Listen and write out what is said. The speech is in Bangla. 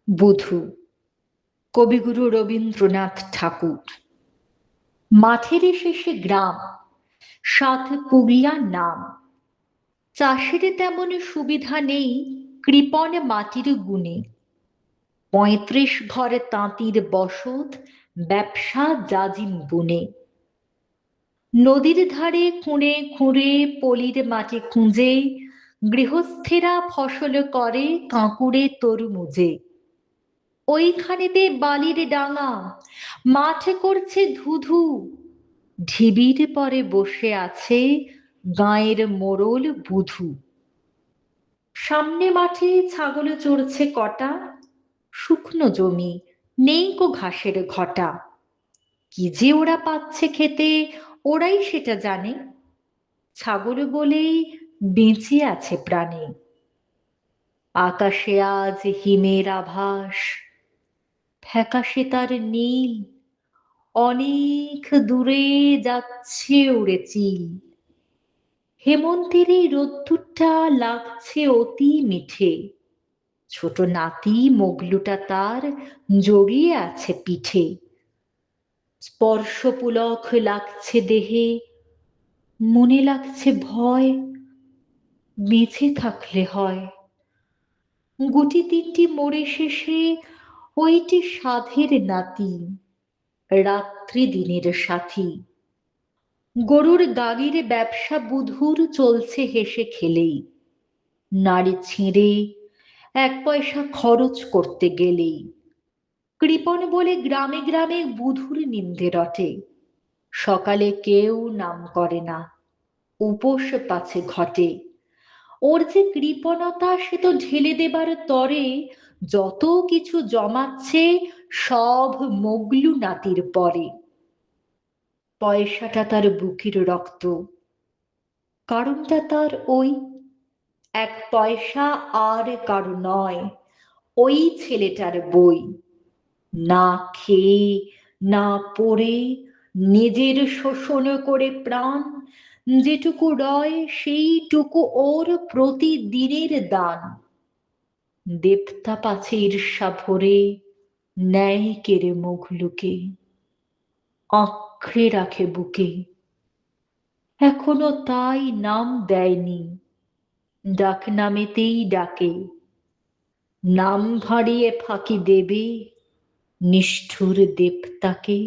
বধূ, কবিগুরু রবীন্দ্রনাথ ঠাকুর। মাঠের শেষে গ্রাম, সাত পুগলিয়া নাম। চাষের তেমন সুবিধা নেই, কৃপণ মাটির গুণে। ৩৫ ঘরে তাঁতির বসত, ব্যবসা জাজিম বুনে। নদীর ধারে খুঁড়ে খুঁড়ে পলির মাটি খুঁজে, গৃহস্থেরা ফসল করে কাঁকুড়ে তরমুজে। ওইখানেতে বালির ডাঙা, মাঠে করছে ধুধু। ঢিবির পরে বসে আছে গাঁয়ের মোড়ল বুধু। সামনে মাঠে ছাগল চড়ছে কটা, শুকনো জমি, নেই কো ঘাসের ঘটা। কি যে ওরা পাচ্ছে খেতে, ওরাই সেটা জানে। ছাগল বলেই বেঁচে আছে প্রাণে। আকাশে আজ হিমের আভাস, ফ্যাকাশে তার নীল। অনেক দূরে যাচ্ছে উড়ে চিল। হেমন্তের এই রোদ্দুরটা লাগছে অতি মিঠে। ছোট নাতি মগলুটা তার জড়িয়ে আছে পিঠে। স্পর্শ পুলক লাগছে দেহে, মনে লাগছে ভয়। বেঁচে থাকলে হয়। গুটি তিনটি মোড়ে শেষে ওইটি সাধের নাতি, রাত্রি দিনের সাথী। গরুর গাগির ব্যবসা বুধুর চলছে হেসে খেলেই। নাড়ি ছিঁড়ে ১ পয়সা খরচ করতে গেলেই। কৃপণ বলে গ্রামে গ্রামে বুধুর নিন্দে রটে। সকালে কেউ নাম করে না, উপোস পাছে ঘটে। ওর যে কৃপণতা সে তো ঢেলে দেবার তরে, যত কিছু জমাচ্ছে সব মগলু নাতির পরে। পয়সাটা তার বুকের রক্ত, কারণটা তার ওই ১ পয়সা আর কারো নয়, ওই ছেলেটার বই। না খেয়ে না পড়ে নিজের শোষণ করে প্রাণ, যেটুকু রয় সেইটুকু ওর প্রতিদিনের দান। দেবতা পাছে ঈর্ষা ভরে নেয় কেড়ে মগলুকে, আঁকড়ে রাখে বুকে। এখনো তাই নাম দেয়নি, ডাক নামেতেই ডাকে। নাম ভাঁড়িয়ে ফাঁকি দেবে নিষ্ঠুর দেবতাকে।